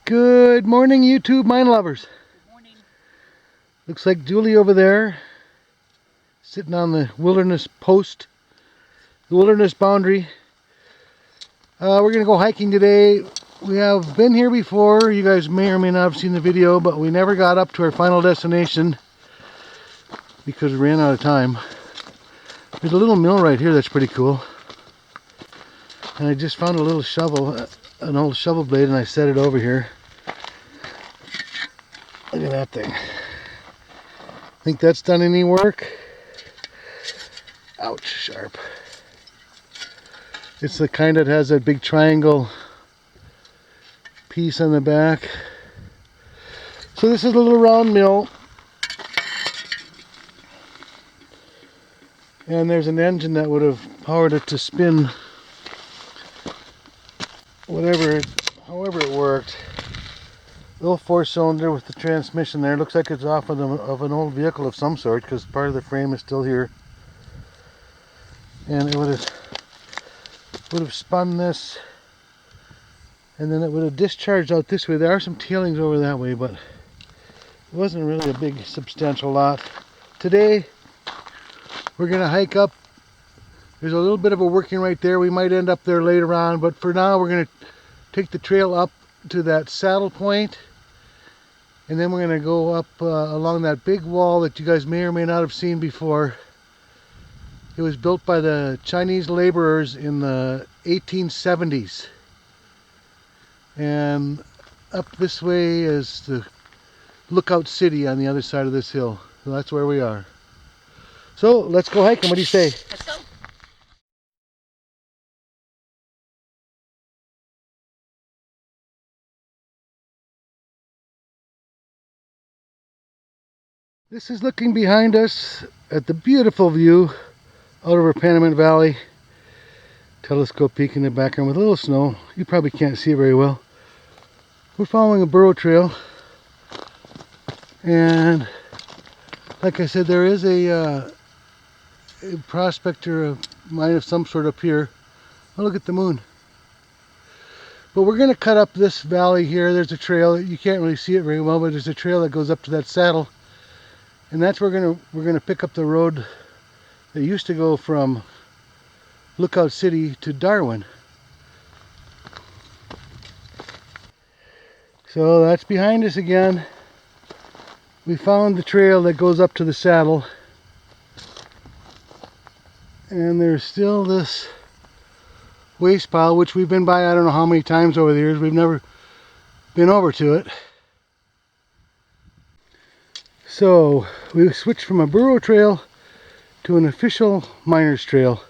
Good morning, YouTube mine lovers. Good morning. Looks like Julie over there, sitting on the wilderness post, the wilderness boundary. We're going to go hiking today. We have been here before. You guys may or may not have seen the video, but we never got up to our final destination because we ran out of time. There's a little mill right here that's pretty cool. And I just found a little shovel, an old shovel blade, and I set it over here. Look at that thing. Think that's done any work? Ouch, sharp. It's the kind that has that big triangle piece on the back. So this is a little round mill. And there's an engine that would have powered it to spin however it worked. Little 4-cylinder with the transmission there. Looks like it's off of an old vehicle of some sort because part of the frame is still here. And it would have spun this, and then it would have discharged out this way. There are some tailings over that way, but it wasn't really a big substantial lot. Today we're going to hike up. There's a little bit of a working right there. We might end up there later on, but for now we're going to take the trail up to that saddle point, and then we're going to go up along that big wall that you guys may or may not have seen before. It was built by the Chinese laborers in the 1870s. And up this way is the Lookout City on the other side of this hill. So that's where we are. So let's go hiking. What do you say? Let's go. This is looking behind us at the beautiful view out over Panamint Valley. Telescope peak in the background with a little snow. You probably can't see it very well. We're following a burro trail, and like I said, there is a prospector mine of some sort up here. Oh, look at the moon. But we're going to cut up this valley here. There's a trail. You can't really see it very well, but there's a trail that goes up to that saddle. And that's where we're gonna pick up the road that used to go from Lookout City to Darwin. So that's behind us again. We found the trail that goes up to the saddle. And there's still this waste pile, which we've been by I don't know how many times over the years. We've never been over to it. So we switched from a burro trail to an official miner's trail.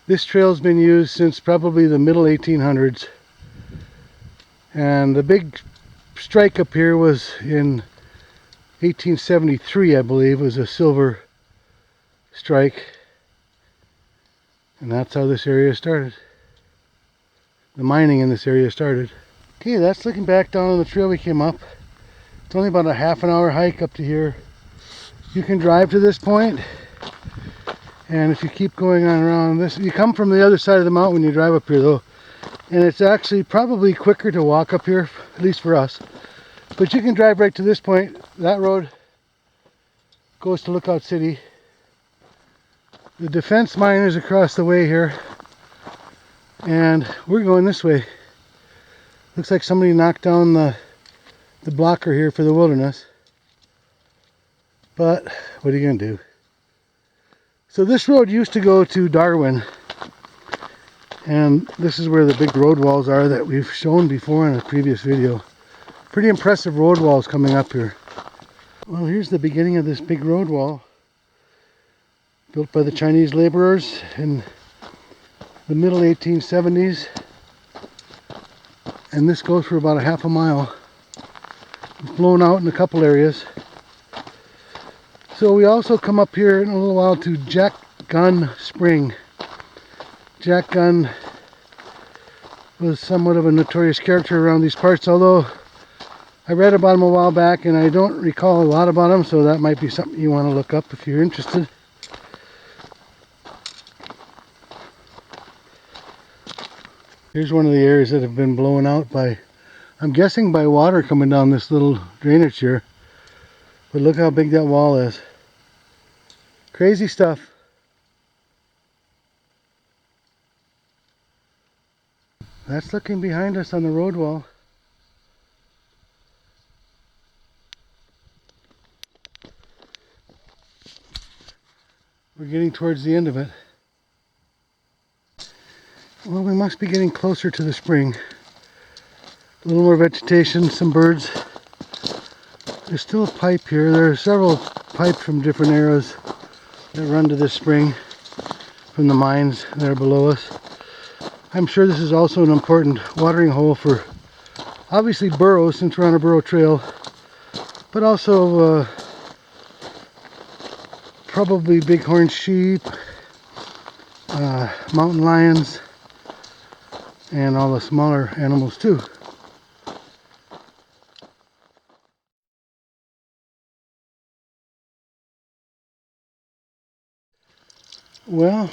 This trail's been used since probably the middle 1800s. And the big strike up here was in 1873, I believe. It was a silver strike. And that's how this area started. The mining in this area started. Okay, that's looking back down on the trail we came up. It's only about a half-an-hour hike up to here. You can drive to this point, and if you keep going on around this, you come from the other side of the mountain when you drive up here though, and it's actually probably quicker to walk up here, at least for us. But you can drive right to this point. That road goes to Lookout City. The defense mine is across the way here, and we're going this way. Looks like somebody knocked down the blocker here for the wilderness, but what are you gonna do? So this road used to go to Darwin, and this is where the big road walls are that we've shown before in a previous video. Pretty impressive road walls coming up here. Well, here's the beginning of this big road wall built by the Chinese laborers in the middle 1870s, and this goes for about a half a mile. It's blown out in a couple areas. So we also come up here in a little while to Jack Gunn Spring. Jack Gunn was somewhat of a notorious character around these parts, although I read about him a while back and I don't recall a lot about him, so that might be something you want to look up if you're interested. Here's one of the areas that have been blown out by I'm guessing by water coming down this little drainage here. But look how big that wall is. Crazy stuff. That's looking behind us on the road wall. We're getting towards the end of it. Well, we must be getting closer to the spring. A little more vegetation, some birds. There's still a pipe here. There are several pipes from different eras that run to this spring from the mines that are below us. I'm sure this is also an important watering hole for obviously burros, since we're on a burro trail, but also probably bighorn sheep, mountain lions, and all the smaller animals too. Well,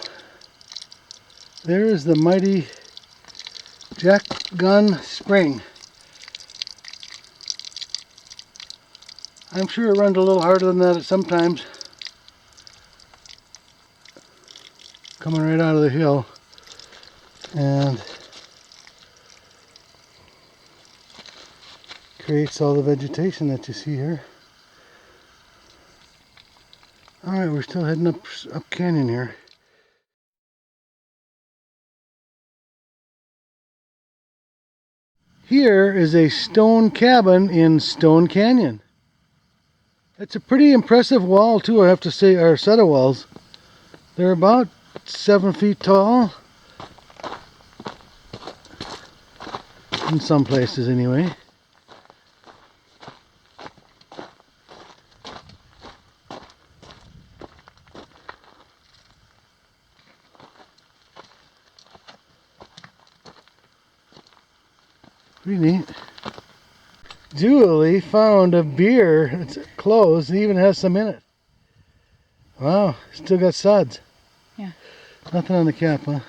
there is the mighty Jack Gunn spring. I'm sure it runs a little harder than that at sometimes. Coming right out of the hill, and creates all the vegetation that you see here. Alright, we're still heading up canyon here. Here is a stone cabin in Stone Canyon. It's a pretty impressive wall too, I have to say, or set of walls. They're about 7 feet tall. In some places anyway. Pretty neat. Julie found a beer. It's closed. It even has some in it. Wow, still got suds. Yeah. Nothing on the cap, huh?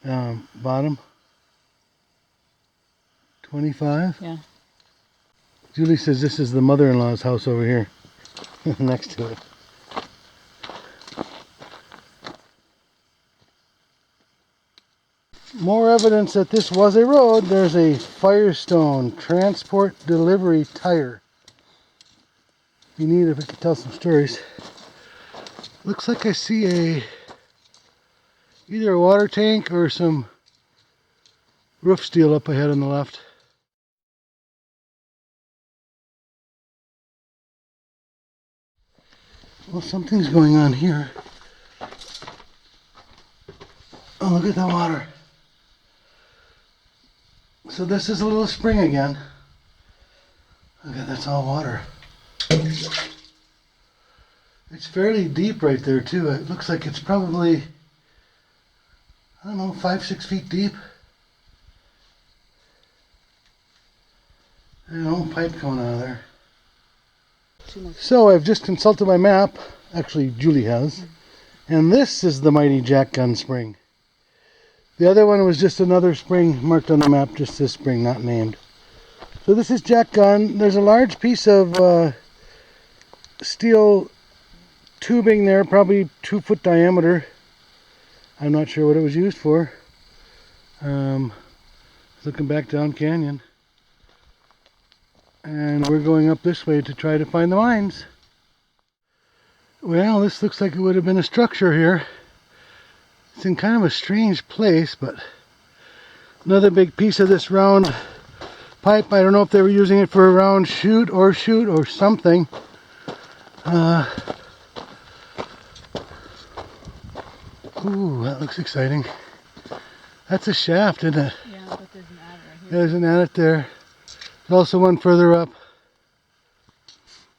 No. Bottom. 25. Yeah. Julie says this is the mother-in-law's house over here, next to it. More evidence that this was a road. There's a Firestone transport delivery tire. You need if we could tell some stories. Looks like I see either a water tank or some roof steel up ahead on the left. Well, something's going on here. Oh, look at the water. So this is a little spring again. Look at that's all water. It's fairly deep right there too. It looks like it's probably, I don't know, 5-6 feet deep. There's an old pipe coming out of there. So I've just consulted my map. Actually, Julie has. And this is the mighty Jack Gunn spring. The other one was just another spring marked on the map, just this spring, not named. So this is Jack Gunn. There's a large piece of steel tubing there, probably 2-foot diameter. I'm not sure what it was used for. Looking back down canyon. And we're going up this way to try to find the mines. Well, this looks like it would have been a structure here. It's in kind of a strange place, but another big piece of this round pipe. I don't know if they were using it for a round chute or something. Ooh, that looks exciting. That's a shaft, isn't it? Yeah, but there's an adder right here. There's an adder there. There's also one further up.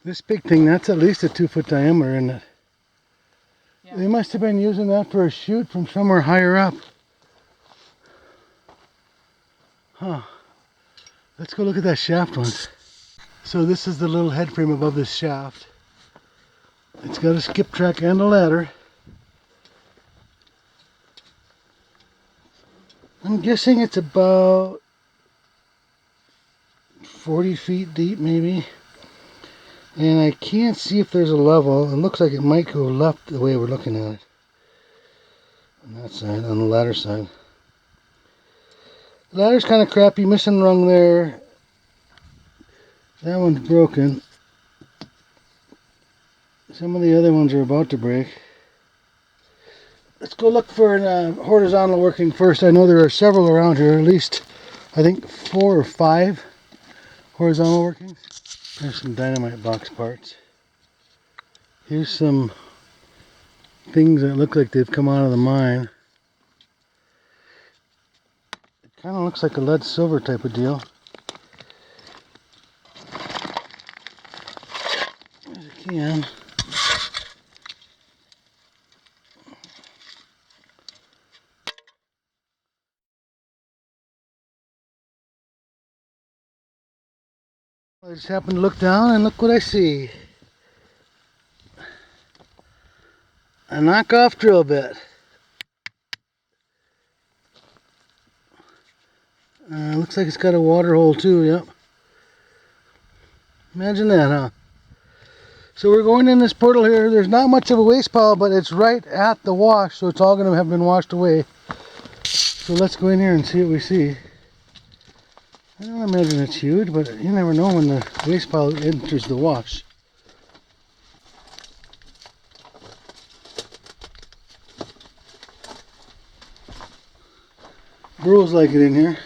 This big thing, that's at least a 2-foot diameter, isn't it? Yeah. They must have been using that for a chute from somewhere higher up. Huh. Let's go look at that shaft once. So this is the little head frame above this shaft. It's got a skip track and a ladder. I'm guessing it's about 40 feet deep maybe. And I can't see if there's a level. It looks like it might go left the way we're looking at it. On that side, on the ladder side. The ladder's kind of crappy, missing a rung there. That one's broken. Some of the other ones are about to break. Let's go look for a horizontal working first. I know there are several around here, at least I think 4 or 5 horizontal workings. There's some dynamite box parts. Here's some things that look like they've come out of the mine. It kind of looks like a lead silver type of deal. There's a can. I just happened to look down and look what I see. A knockoff drill bit. Looks like it's got a water hole too, yep. Imagine that, huh? So we're going in this portal here. There's not much of a waste pile, but it's right at the wash, so it's all going to have been washed away. So let's go in here and see what we see. I don't imagine it's huge, but you never know when the waste pile enters the wash. Girls like it in here.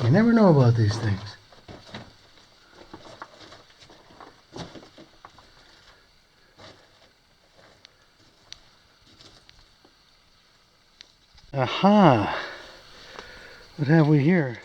You never know about these things. Aha! What have we here?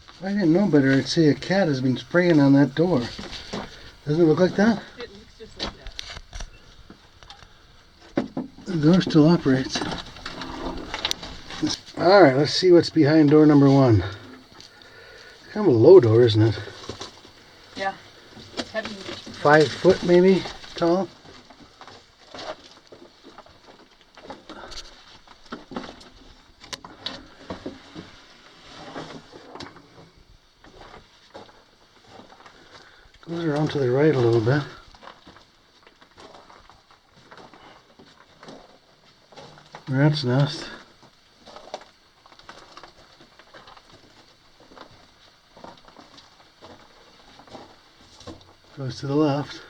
If I didn't know better, I'd say a cat has been spraying on that door. Doesn't it look like that? It looks just like that. The door still operates. Alright, let's see what's behind door number 1. Kind of a low door, isn't it? Yeah. It's heavy. 5 foot maybe tall. Goes around to the right a little bit. Rat's nest. Goes to the left.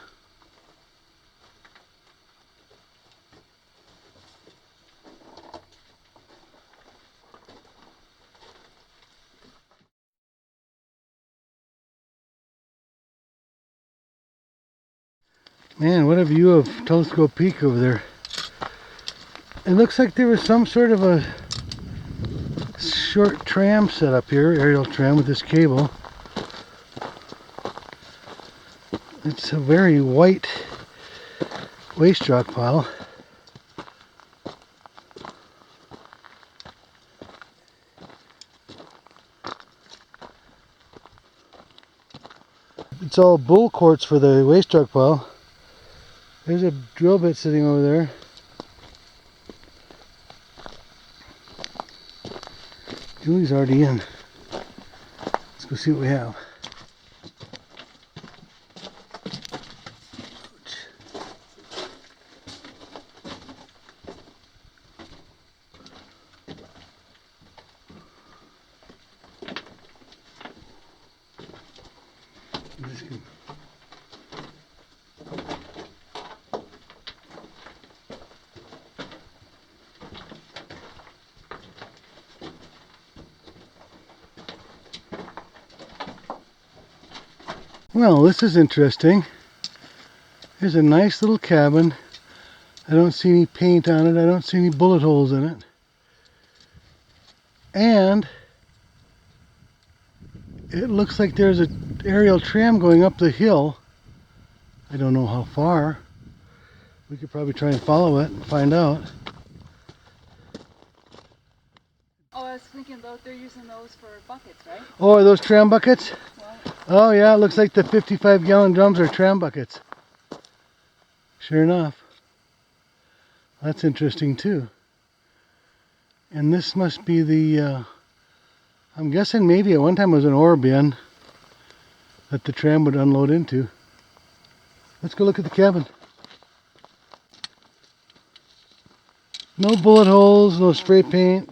Man, what a view of Telescope Peak over there. It looks like there was some sort of a short tram set up here, aerial tram with this cable. It's a very white waste rock pile. It's all bull quartz for the waste rock pile. There's a drill bit sitting over there. Julie's already in. Let's go see what we have. Well, this is interesting. Here's a nice little cabin. I don't see any paint on it. I don't see any bullet holes in it. And it looks like there's an aerial tram going up the hill. I don't know how far. We could probably try and follow it and find out. Oh, I was thinking about they're using those for buckets, right? Oh, are those tram buckets? Well, Oh yeah, it looks like the 55-gallon drums are tram buckets. Sure enough. That's interesting too. And this must be the, I'm guessing maybe at one time it was an ore bin that the tram would unload into. Let's go look at the cabin. No bullet holes, no spray paint.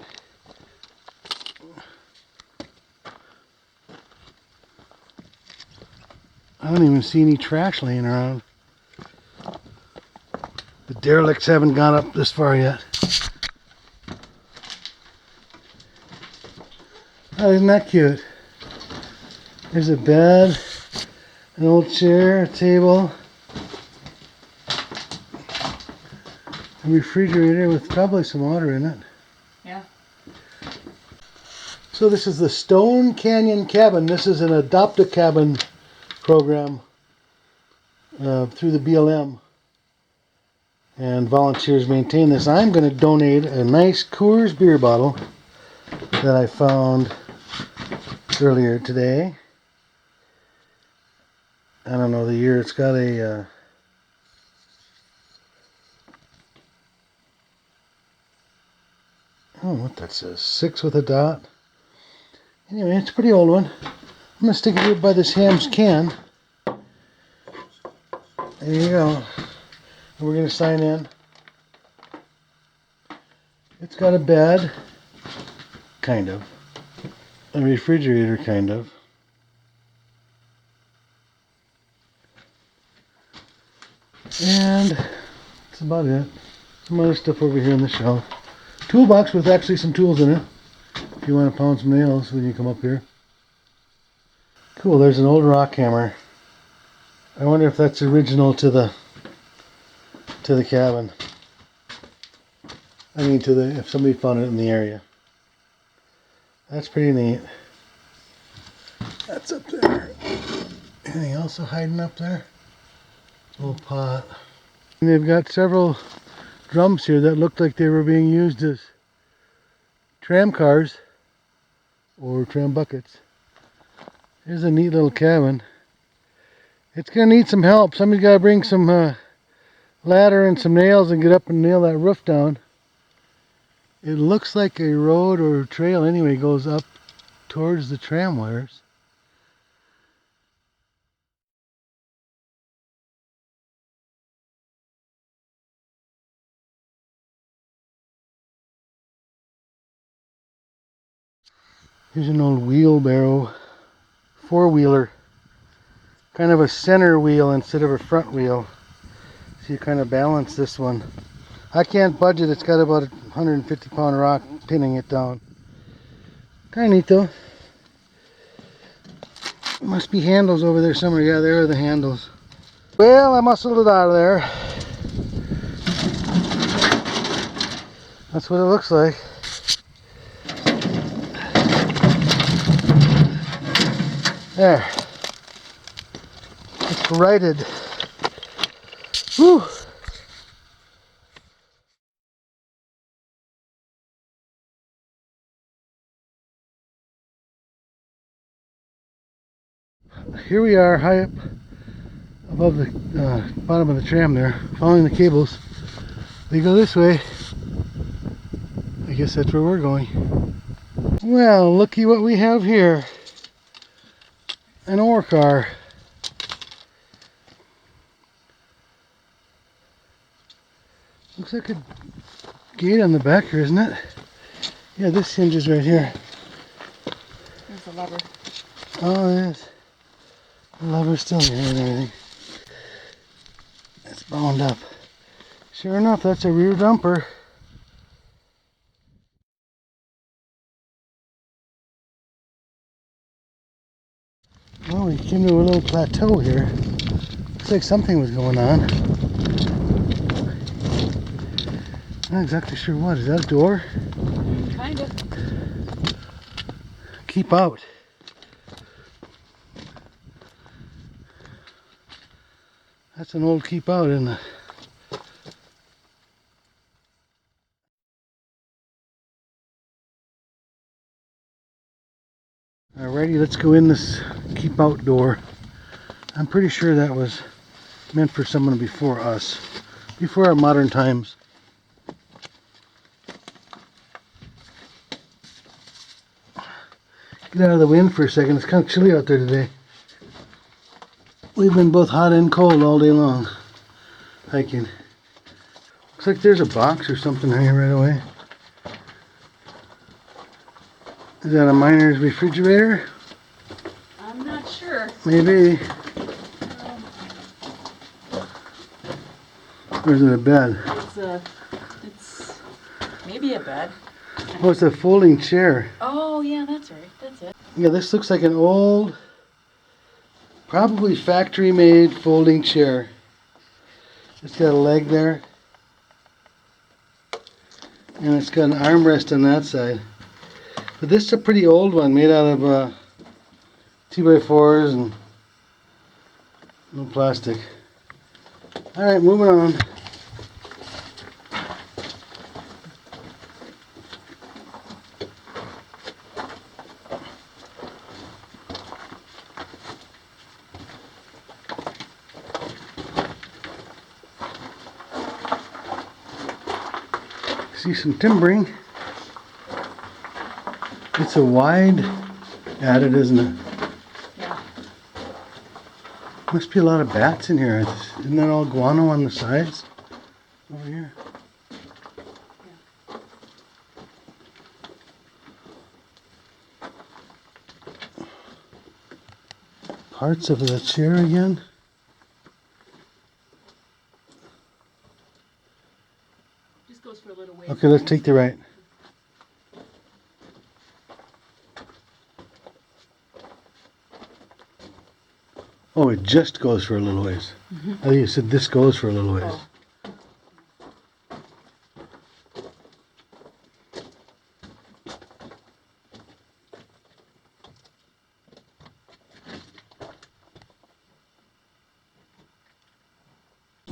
I don't even see any trash laying around. The derelicts haven't gone up this far yet. Oh, isn't that cute? There's a bed, an old chair, a table, a refrigerator with probably some water in it. yeah. So this is the Stone Canyon Cabin. This is an adopt-a-cabin program through the BLM. And volunteers maintain this. I'm going to donate a nice Coors beer bottle that I found earlier today. I don't know the year. It's got a I don't know what that says. 6 with a dot. Anyway, it's a pretty old one. I'm going to stick it here by this Ham's can. There you go. And we're going to sign in. It's got a bed. Kind of. A refrigerator, kind of. And that's about it. Some other stuff over here on the shelf. Toolbox with actually some tools in it. If you want to pound some nails when you come up here. Cool, there's an old rock hammer. I wonder if that's original to the cabin. I mean if somebody found it in the area. That's pretty neat. That's up there. Anything else hiding up there? Little pot. And they've got several drums here that looked like they were being used as tram cars or tram buckets. Here's a neat little cabin. It's gonna need some help. Somebody's gotta bring some ladder and some nails and get up and nail that roof down. It looks like a road or trail anyway goes up towards the tram wires. Here's an old wheelbarrow, four-wheeler, kind of a center wheel instead of a front wheel. So you kind of balance this one. I can't budge it, it's got about a 150-pound rock pinning it down. Kind of neat though. Must be handles over there somewhere. Yeah, there are the handles. Well, I muscled it out of there. That's what it looks like. There. It's righted. Whew. Here we are, high up above the bottom of the tram there, following the cables. They go this way. I guess that's where we're going. Well, looky what we have here. An ore car. Looks like a gate on the back here, isn't it? Yeah, this hinge is right here. There's the lever. Oh, it is. The lever's still here and everything. It's bound up. Sure enough, that's a rear dumper. Well, we came to a little plateau here. Looks like something was going on. Not exactly sure what. Is that a door? Kind of. Keep out. That's an old keep out, isn't it? Alrighty, let's go in this keep out door. I'm pretty sure that was meant for someone before us, before our modern times. Get out of the wind for a second. It's kind of chilly out there today. We've been both hot and cold all day long hiking. Looks like there's a box or something here right away. Is that a miner's refrigerator? I'm not sure. Maybe. Or is it a bed? It's maybe a bed. Oh, it's a folding chair. Oh yeah, that's right. That's it. Yeah, this looks like an old, probably factory-made folding chair. It's got a leg there. And it's got an armrest on that side. But this is a pretty old one, made out of 2x4s and no plastic. Alright, moving on. See some timbering. It's a wide added, isn't it? Yeah. Must be a lot of bats in here. Isn't that all guano on the sides over here? Yeah. Parts of the chair again. Just goes for a little ways. Okay, let's take the right. Oh, it just goes for a little ways. I think you said this goes for a little ways. Oh.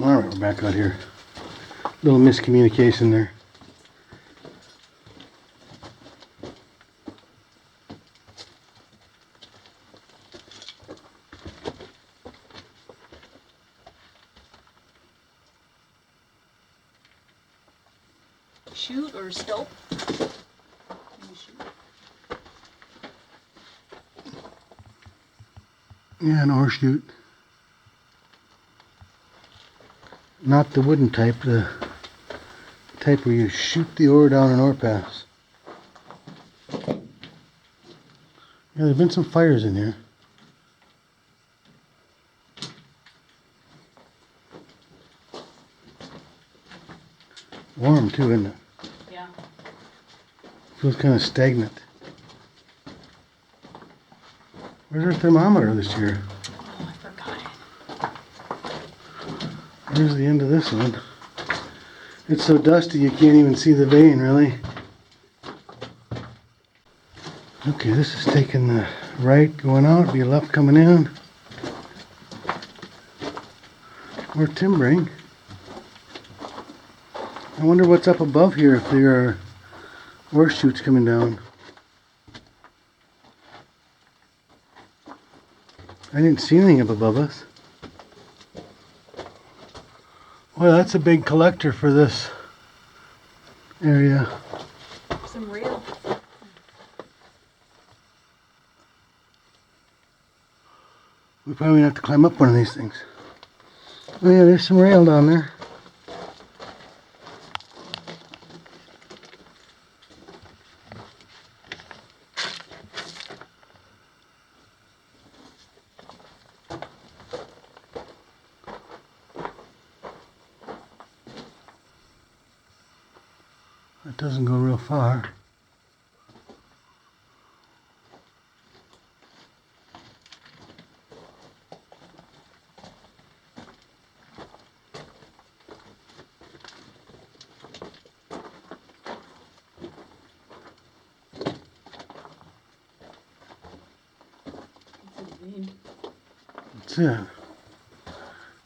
Alright, we're back out here. Little miscommunication there. Shoot or stope? Maybe shoot. Yeah, an ore chute. Not the wooden type, the type where you shoot the ore down an ore pass. Yeah, there's been some fires in here. Warm too, isn't it? Yeah. Feels kind of stagnant. Where's our thermometer this year? Oh, I forgot it. Where's the end of this one? It's so dusty you can't even see the vein, really. Okay, this is taking the right going out, be left coming in. More timbering. I wonder what's up above here, if there are ore chutes coming down. I didn't see anything up above us. Well, that's a big collector for this area. Some rail. We probably have to climb up one of these things. Oh yeah, there's some rail down there. That doesn't go real far. That's it.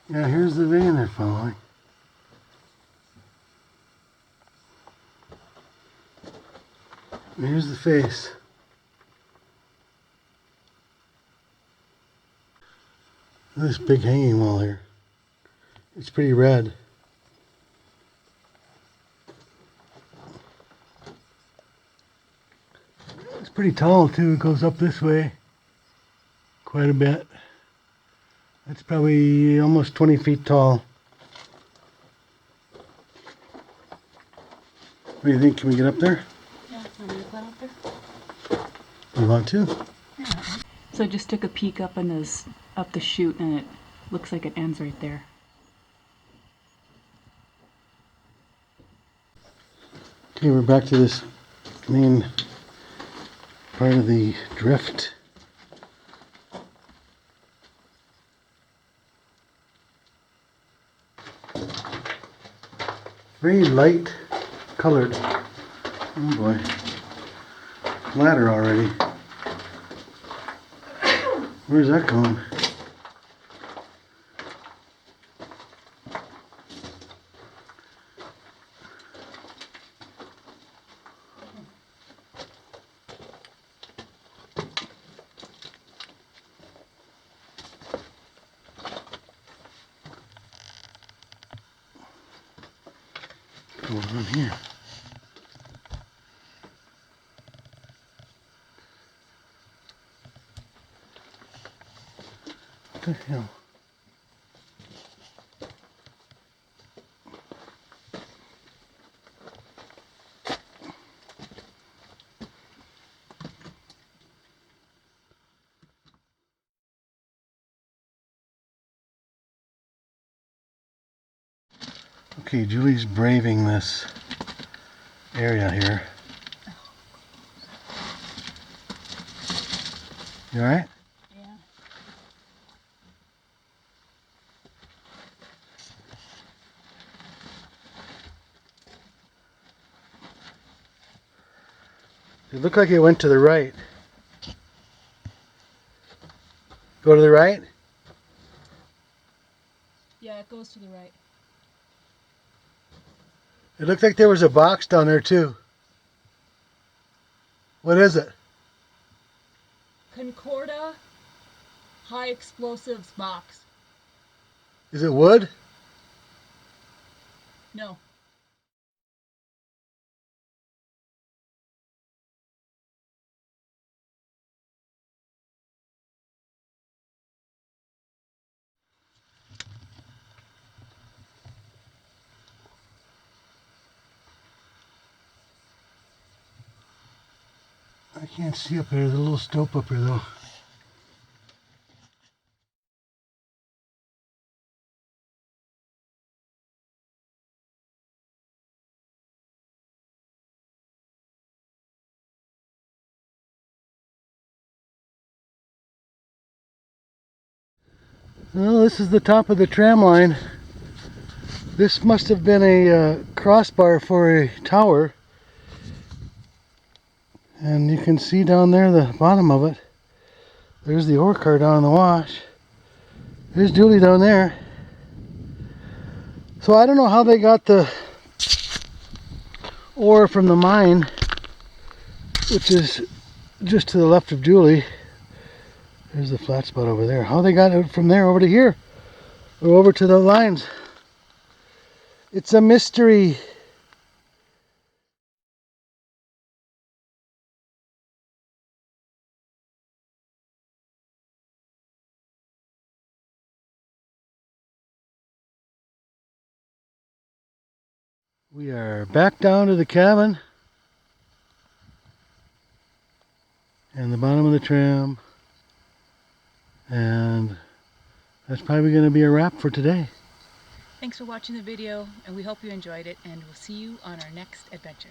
Yeah, here's the vein they're following. And here's the face. This big hanging wall here. It's pretty red. It's pretty tall too. It goes up this way quite a bit. It's probably almost 20 feet tall. What do you think? Can we get up there? Yeah, want me to climb up there? You want to? Yeah. So I just took a peek up the chute, and it looks like it ends right there. Okay, we're back to this main part of the drift. Very light colored. Oh boy. Ladder already. Where's that going? What's going on here? What the hell? Okay, Julie's braving this area here. You alright? Yeah. It looked like it went to the right. Go to the right? Yeah, it goes to the right. It looked like there was a box down there too. What is it? Concorda high explosives box. Is it wood? No. I can't see up there. There's a little stope up here though. Well, this is the top of the tram line. This must have been a crossbar for a tower. And you can see down there the bottom of it. There's the ore car down in the wash. There's Julie down there. So I don't know how they got the ore from the mine, which is just to the left of Julie. There's the flat spot over there. How they got it from there over to here, or over to the lines. It's a mystery. We are back down to the cabin and the bottom of the tram, and that's probably going to be a wrap for today. Thanks for watching the video, and we hope you enjoyed it, and we'll see you on our next adventure.